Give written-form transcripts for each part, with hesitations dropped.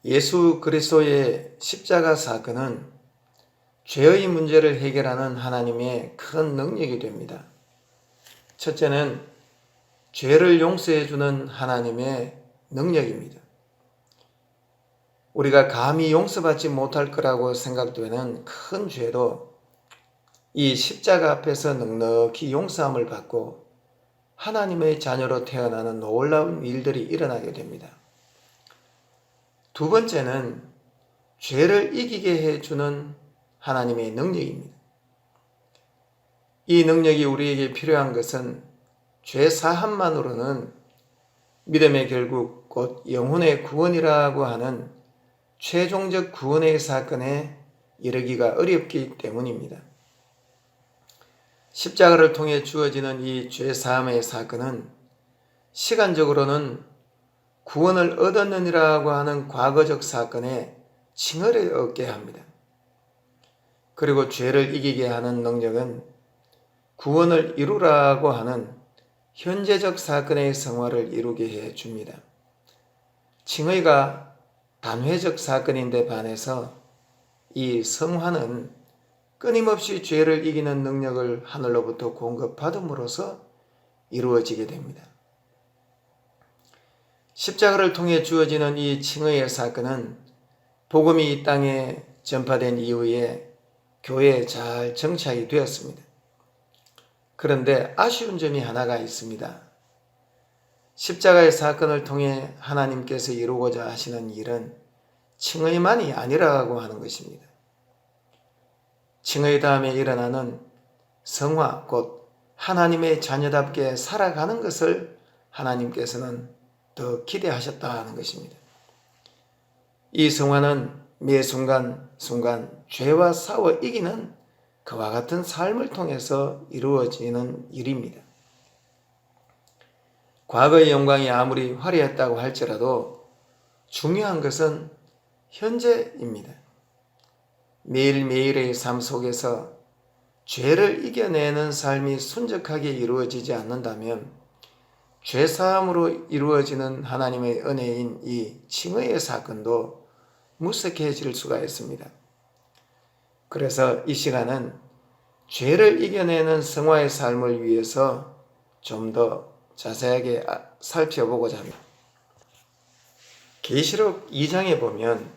예수 그리스도의 십자가 사건은 죄의 문제를 해결하는 하나님의 큰 능력이 됩니다. 첫째는 죄를 용서해 주는 하나님의 능력입니다. 우리가 감히 용서받지 못할 거라고 생각되는 큰 죄도 이 십자가 앞에서 넉넉히 용서함을 받고 하나님의 자녀로 태어나는 놀라운 일들이 일어나게 됩니다. 두 번째는 죄를 이기게 해주는 하나님의 능력입니다. 이 능력이 우리에게 필요한 것은 죄 사함만으로는 믿음의 결국 곧 영혼의 구원이라고 하는 최종적 구원의 사건에 이르기가 어렵기 때문입니다. 십자가를 통해 주어지는 이 죄 사함의 사건은 시간적으로는 구원을 얻었느니라고 하는 과거적 사건에 칭의를 얻게 합니다. 그리고 죄를 이기게 하는 능력은 구원을 이루라고 하는 현재적 사건의 성화를 이루게 해 줍니다. 칭의가 단회적 사건인데 반해서 이 성화는 끊임없이 죄를 이기는 능력을 하늘로부터 공급받음으로써 이루어지게 됩니다. 십자가를 통해 주어지는 이 칭의의 사건은 복음이 이 땅에 전파된 이후에 교회에 잘 정착이 되었습니다. 그런데 아쉬운 점이 하나가 있습니다. 십자가의 사건을 통해 하나님께서 이루고자 하시는 일은 칭의만이 아니라고 하는 것입니다. 칭의 다음에 일어나는 성화, 곧 하나님의 자녀답게 살아가는 것을 하나님께서는 더 기대하셨다는 것입니다. 이 성화는 매 순간 죄와 싸워 이기는 그와 같은 삶을 통해서 이루어지는 일입니다. 과거의 영광이 아무리 화려했다고 할지라도 중요한 것은 현재입니다. 매일매일의 삶 속에서 죄를 이겨내는 삶이 순적하게 이루어지지 않는다면 죄사함으로 이루어지는 하나님의 은혜인 이 칭의의 사건도 무색해질 수가 있습니다. 그래서 이 시간은 죄를 이겨내는 성화의 삶을 위해서 좀 더 자세하게 살펴보고자 합니다. 계시록 2장에 보면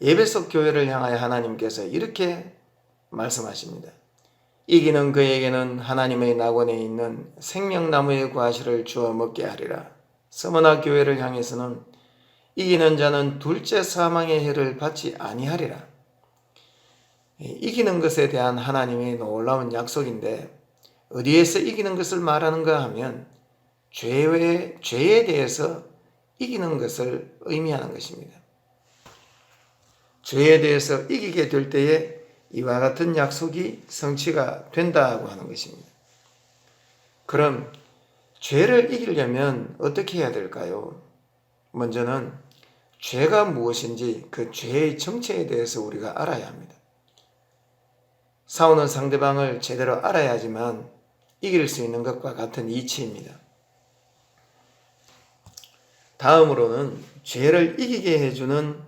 에베소 교회를 향하여 하나님께서 이렇게 말씀하십니다. 이기는 그에게는 하나님의 낙원에 있는 생명나무의 과실을 주어 먹게 하리라. 스무나 교회를 향해서는 이기는 자는 둘째 사망의 해를 받지 아니하리라. 이기는 것에 대한 하나님의 놀라운 약속인데 어디에서 이기는 것을 말하는가 하면 죄에 대해서 이기는 것을 의미하는 것입니다. 죄에 대해서 이기게 될 때에 이와 같은 약속이 성취가 된다고 하는 것입니다. 그럼 죄를 이기려면 어떻게 해야 될까요? 먼저는 죄가 무엇인지 그 죄의 정체에 대해서 우리가 알아야 합니다. 싸우는 상대방을 제대로 알아야지만 이길 수 있는 것과 같은 이치입니다. 다음으로는 죄를 이기게 해주는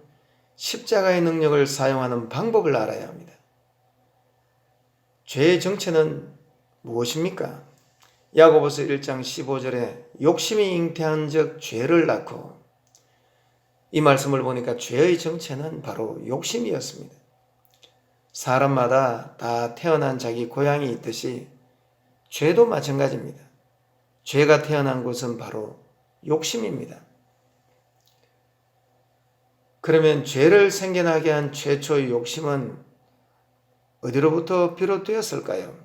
십자가의 능력을 사용하는 방법을 알아야 합니다. 죄의 정체는 무엇입니까? 야고보서 1장 15절에 욕심이 잉태한 적 죄를 낳고, 이 말씀을 보니까 죄의 정체는 바로 욕심이었습니다. 사람마다 다 태어난 자기 고향이 있듯이 죄도 마찬가지입니다. 죄가 태어난 곳은 바로 욕심입니다. 그러면 죄를 생겨나게 한 최초의 욕심은 어디로부터 비롯되었을까요?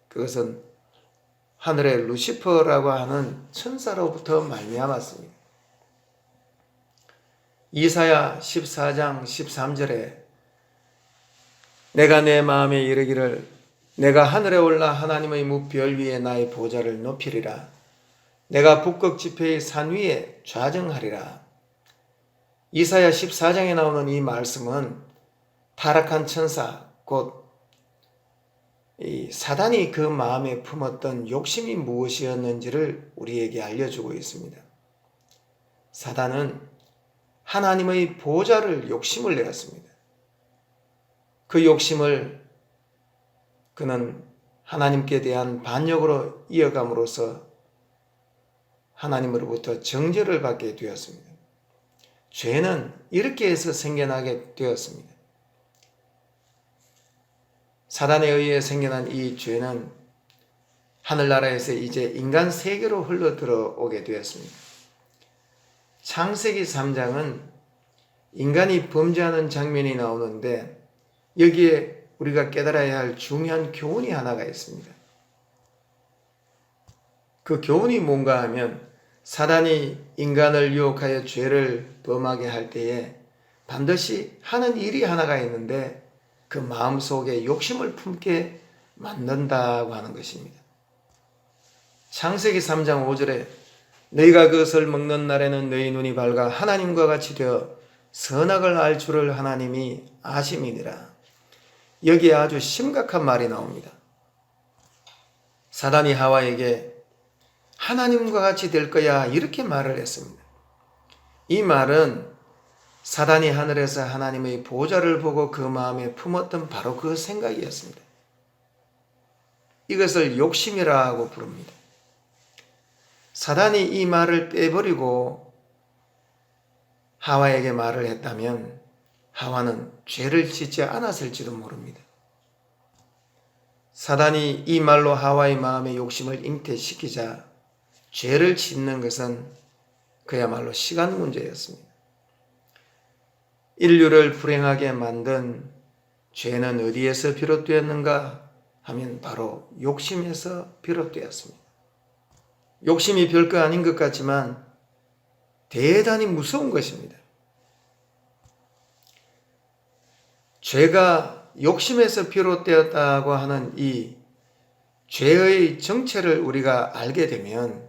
그것은 하늘의 루시퍼라고 하는 천사로부터 말미암았습니다. 이사야 14장 13절에 내가 내 마음에 이르기를 내가 하늘에 올라 하나님의 무별 위에 나의 보좌를 높이리라. 내가 북극 지폐의 산 위에 좌정하리라. 이사야 14장에 나오는 이 말씀은 타락한 천사, 곧 이 사단이 그 마음에 품었던 욕심이 무엇이었는지를 우리에게 알려주고 있습니다. 사단은 하나님의 보좌를 욕심을 내었습니다. 그 욕심을 그는 하나님께 대한 반역으로 이어감으로써 하나님으로부터 정죄를 받게 되었습니다. 죄는 이렇게 해서 생겨나게 되었습니다. 사단에 의해 생겨난 이 죄는 하늘나라에서 이제 인간 세계로 흘러 들어오게 되었습니다. 창세기 3장은 인간이 범죄하는 장면이 나오는데 여기에 우리가 깨달아야 할 중요한 교훈이 하나가 있습니다. 그 교훈이 뭔가 하면 사단이 인간을 유혹하여 죄를 범하게 할 때에 반드시 하는 일이 하나가 있는데 그 마음속에 욕심을 품게 만든다고 하는 것입니다. 창세기 3장 5절에 너희가 그것을 먹는 날에는 너희 눈이 밝아 하나님과 같이 되어 선악을 알 줄을 하나님이 아심이니라. 여기에 아주 심각한 말이 나옵니다. 사단이 하와에게 하나님과 같이 될 거야 이렇게 말을 했습니다. 이 말은 사단이 하늘에서 하나님의 보좌를 보고 그 마음에 품었던 바로 그 생각이었습니다. 이것을 욕심이라고 부릅니다. 사단이 이 말을 빼버리고 하와에게 말을 했다면 하와는 죄를 짓지 않았을지도 모릅니다. 사단이 이 말로 하와의 마음의 욕심을 잉태시키자 죄를 짓는 것은 그야말로 시간 문제였습니다. 인류를 불행하게 만든 죄는 어디에서 비롯되었는가 하면 바로 욕심에서 비롯되었습니다. 욕심이 별거 아닌 것 같지만 대단히 무서운 것입니다. 죄가 욕심에서 비롯되었다고 하는 이 죄의 정체를 우리가 알게 되면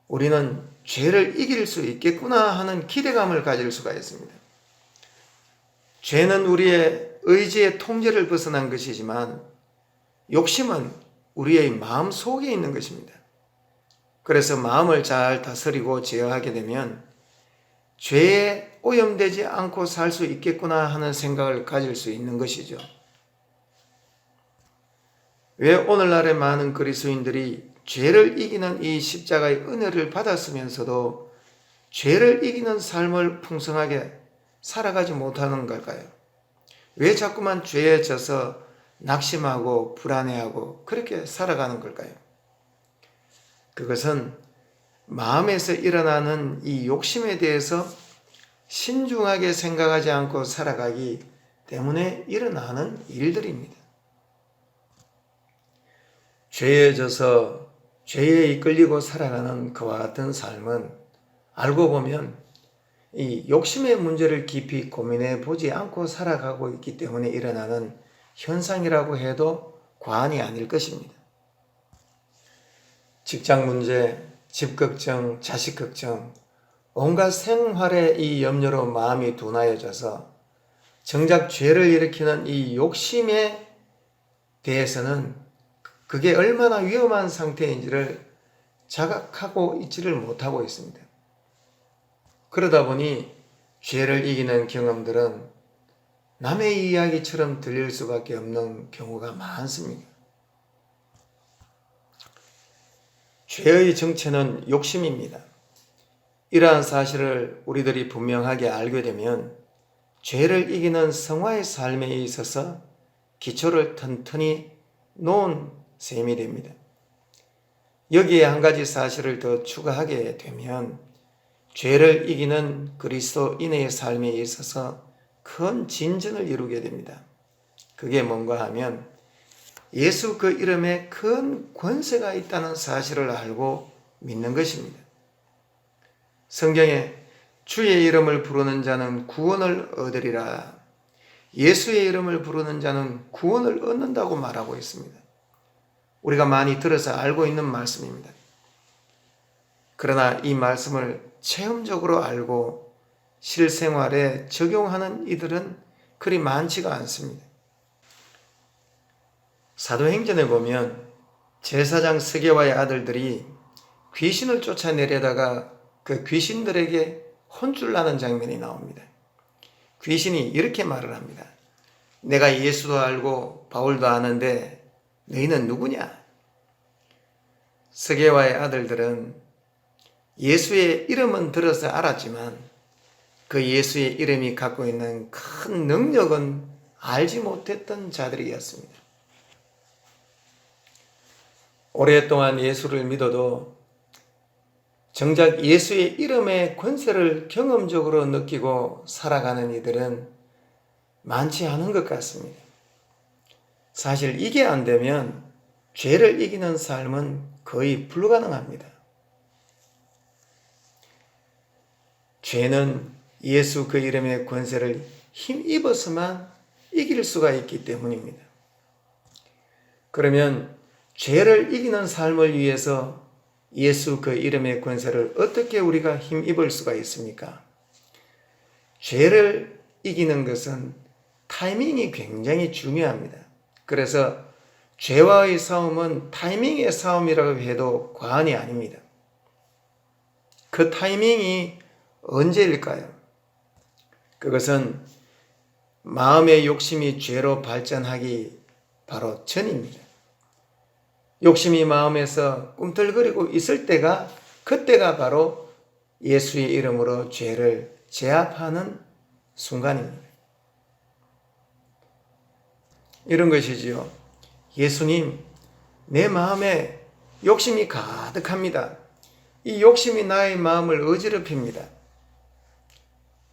우리는 죄를 이길 수 있겠구나 하는 기대감을 가질 수가 있습니다. 죄는 우리의 의지의 통제를 벗어난 것이지만 욕심은 우리의 마음 속에 있는 것입니다. 그래서 마음을 잘 다스리고 제어하게 되면 죄에 오염되지 않고 살 수 있겠구나 하는 생각을 가질 수 있는 것이죠. 왜 오늘날의 많은 그리스도인들이 죄를 이기는 이 십자가의 은혜를 받았으면서도 죄를 이기는 삶을 풍성하게 살아가지 못하는 걸까요? 왜 자꾸만 죄에 져서 낙심하고 불안해하고 그렇게 살아가는 걸까요? 그것은 마음에서 일어나는 이 욕심에 대해서 신중하게 생각하지 않고 살아가기 때문에 일어나는 일들입니다. 죄에 져서 죄에 이끌리고 살아가는 그와 같은 삶은 알고 보면 이 욕심의 문제를 깊이 고민해 보지 않고 살아가고 있기 때문에 일어나는 현상이라고 해도 과언이 아닐 것입니다. 직장 문제, 집 걱정, 자식 걱정, 온갖 생활의 이 염려로 마음이 둔하여져서 정작 죄를 일으키는 이 욕심에 대해서는 그게 얼마나 위험한 상태인지를 자각하고 있지를 못하고 있습니다. 그러다 보니 죄를 이기는 경험들은 남의 이야기처럼 들릴 수밖에 없는 경우가 많습니다. 죄의 정체는 욕심입니다. 이러한 사실을 우리들이 분명하게 알게 되면 죄를 이기는 성화의 삶에 있어서 기초를 튼튼히 놓은 셈이 됩니다. 여기에 한 가지 사실을 더 추가하게 되면 죄를 이기는 그리스도인의 삶에 있어서 큰 진전을 이루게 됩니다. 그게 뭔가 하면 예수 그 이름에 큰 권세가 있다는 사실을 알고 믿는 것입니다. 성경에 주의 이름을 부르는 자는 구원을 얻으리라. 예수의 이름을 부르는 자는 구원을 얻는다고 말하고 있습니다. 우리가 많이 들어서 알고 있는 말씀입니다. 그러나 이 말씀을 체험적으로 알고 실생활에 적용하는 이들은 그리 많지가 않습니다. 사도행전에 보면 제사장 스게와의 아들들이 귀신을 쫓아내려다가 그 귀신들에게 혼쭐 나는 장면이 나옵니다. 귀신이 이렇게 말을 합니다. 내가 예수도 알고 바울도 아는데 너희는 누구냐? 스게와의 아들들은 예수의 이름은 들어서 알았지만 그 예수의 이름이 갖고 있는 큰 능력은 알지 못했던 자들이었습니다. 오랫동안 예수를 믿어도 정작 예수의 이름의 권세를 경험적으로 느끼고 살아가는 이들은 많지 않은 것 같습니다. 사실 이게 안 되면 죄를 이기는 삶은 거의 불가능합니다. 죄는 예수 그 이름의 권세를 힘입어서만 이길 수가 있기 때문입니다. 그러면 죄를 이기는 삶을 위해서 예수 그 이름의 권세를 어떻게 우리가 힘입을 수가 있습니까? 죄를 이기는 것은 타이밍이 굉장히 중요합니다. 그래서 죄와의 싸움은 타이밍의 싸움이라고 해도 과언이 아닙니다. 그 타이밍이 언제일까요? 그것은 마음의 욕심이 죄로 발전하기 바로 전입니다. 욕심이 마음에서 꿈틀거리고 있을 때가 그때가 바로 예수의 이름으로 죄를 제압하는 순간입니다. 이런 것이지요. 예수님, 내 마음에 욕심이 가득합니다. 이 욕심이 나의 마음을 어지럽힙니다.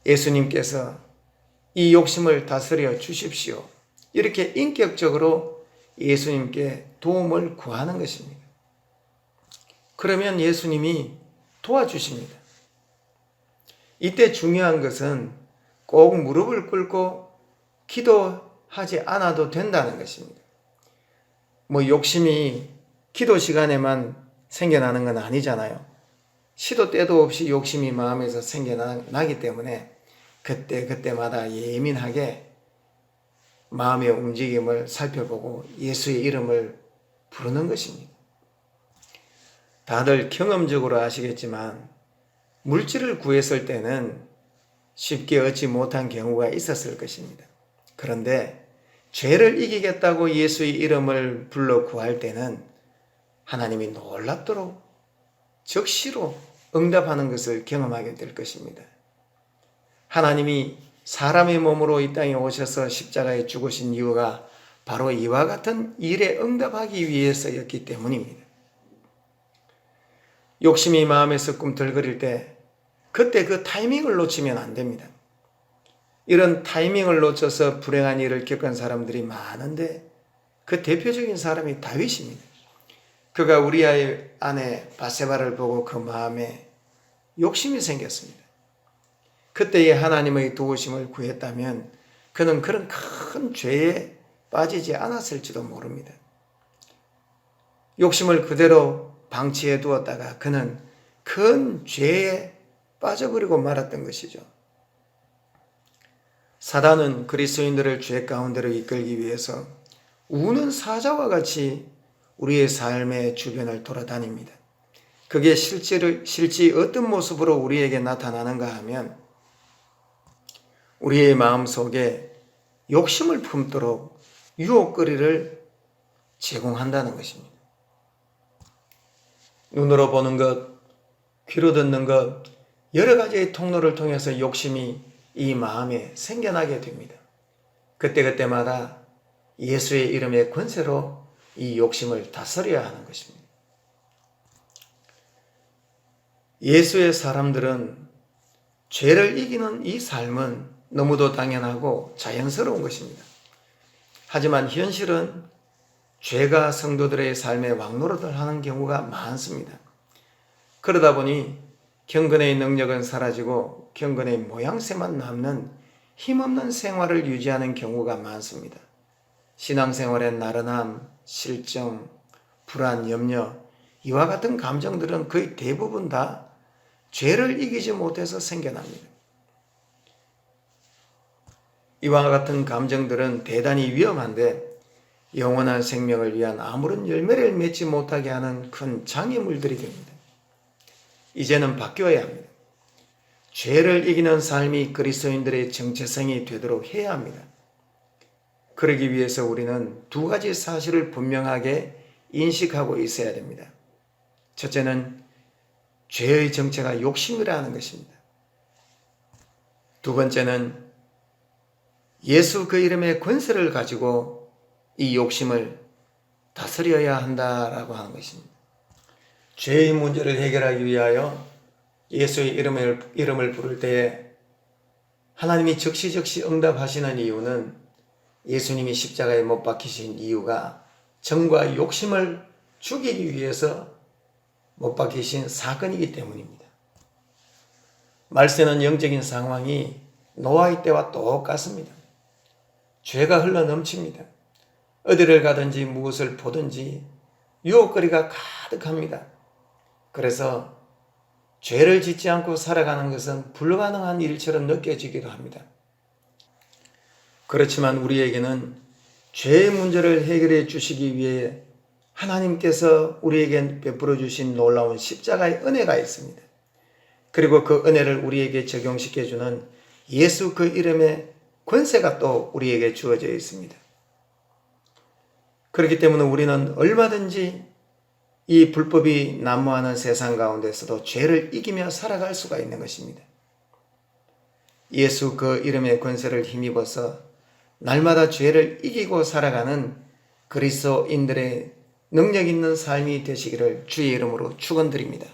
예수님께서 이 욕심을 다스려 주십시오. 이렇게 인격적으로 예수님께 도움을 구하는 것입니다. 그러면 예수님이 도와주십니다. 이때 중요한 것은 꼭 무릎을 꿇고 기도하지 않아도 된다는 것입니다. 욕심이 기도 시간에만 생겨나는 건 아니잖아요. 시도 때도 없이 욕심이 마음에서 생겨나기 때문에 그때마다 예민하게 마음의 움직임을 살펴보고 예수의 이름을 부르는 것입니다. 다들 경험적으로 아시겠지만 물질을 구했을 때는 쉽게 얻지 못한 경우가 있었을 것입니다. 그런데 죄를 이기겠다고 예수의 이름을 불러 구할 때는 하나님이 놀랍도록 즉시로 응답하는 것을 경험하게 될 것입니다. 하나님이 사람의 몸으로 이 땅에 오셔서 십자가에 죽으신 이유가 바로 이와 같은 일에 응답하기 위해서였기 때문입니다. 욕심이 마음에서 꿈틀거릴 때 그때 그 타이밍을 놓치면 안 됩니다. 이런 타이밍을 놓쳐서 불행한 일을 겪은 사람들이 많은데 그 대표적인 사람이 다윗입니다. 그가 우리아의 아내 바세바를 보고 그 마음에 욕심이 생겼습니다. 그때에 하나님의 도우심을 구했다면 그는 그런 큰 죄에 빠지지 않았을지도 모릅니다. 욕심을 그대로 방치해 두었다가 그는 큰 죄에 빠져버리고 말았던 것이죠. 사단은 그리스도인들을 죄 가운데로 이끌기 위해서 우는 사자와 같이 우리의 삶의 주변을 돌아다닙니다. 그게 실제 어떤 모습으로 우리에게 나타나는가 하면 우리의 마음속에 욕심을 품도록 유혹거리를 제공한다는 것입니다. 눈으로 보는 것, 귀로 듣는 것, 여러 가지의 통로를 통해서 욕심이 이 마음에 생겨나게 됩니다. 그때마다 예수의 이름의 권세로 이 욕심을 다스려야 하는 것입니다. 예수의 사람들은 죄를 이기는 이 삶은 너무도 당연하고 자연스러운 것입니다. 하지만 현실은 죄가 성도들의 삶에 왕노릇을 하는 경우가 많습니다. 그러다 보니 경건의 능력은 사라지고 경건의 모양새만 남는 힘없는 생활을 유지하는 경우가 많습니다. 신앙생활의 나른함, 실정, 불안, 염려, 이와 같은 감정들은 거의 대부분 다 죄를 이기지 못해서 생겨납니다. 이와 같은 감정들은 대단히 위험한데 영원한 생명을 위한 아무런 열매를 맺지 못하게 하는 큰 장애물들이 됩니다. 이제는 바뀌어야 합니다. 죄를 이기는 삶이 그리스도인들의 정체성이 되도록 해야 합니다. 그러기 위해서 우리는 두 가지 사실을 분명하게 인식하고 있어야 됩니다. 첫째는 죄의 정체가 욕심이라는 것입니다. 두 번째는 예수 그 이름의 권세를 가지고 이 욕심을 다스려야 한다라고 하는 것입니다. 죄의 문제를 해결하기 위하여 예수의 이름을 부를 때에 하나님이 적시적시 응답하시는 이유는 예수님이 십자가에 못 박히신 이유가 정과 욕심을 죽이기 위해서 못 박히신 사건이기 때문입니다. 말세는 영적인 상황이 노아의 때와 똑같습니다. 죄가 흘러 넘칩니다. 어디를 가든지 무엇을 보든지 유혹거리가 가득합니다. 그래서 죄를 짓지 않고 살아가는 것은 불가능한 일처럼 느껴지기도 합니다. 그렇지만 우리에게는 죄의 문제를 해결해 주시기 위해 하나님께서 우리에게 베풀어 주신 놀라운 십자가의 은혜가 있습니다. 그리고 그 은혜를 우리에게 적용시켜 주는 예수 그 이름의 권세가 또 우리에게 주어져 있습니다. 그렇기 때문에 우리는 얼마든지 이 불법이 난무하는 세상 가운데서도 죄를 이기며 살아갈 수가 있는 것입니다. 예수 그 이름의 권세를 힘입어서 날마다 죄를 이기고 살아가는 그리스도인들의 능력 있는 삶이 되시기를 주의 이름으로 축원드립니다.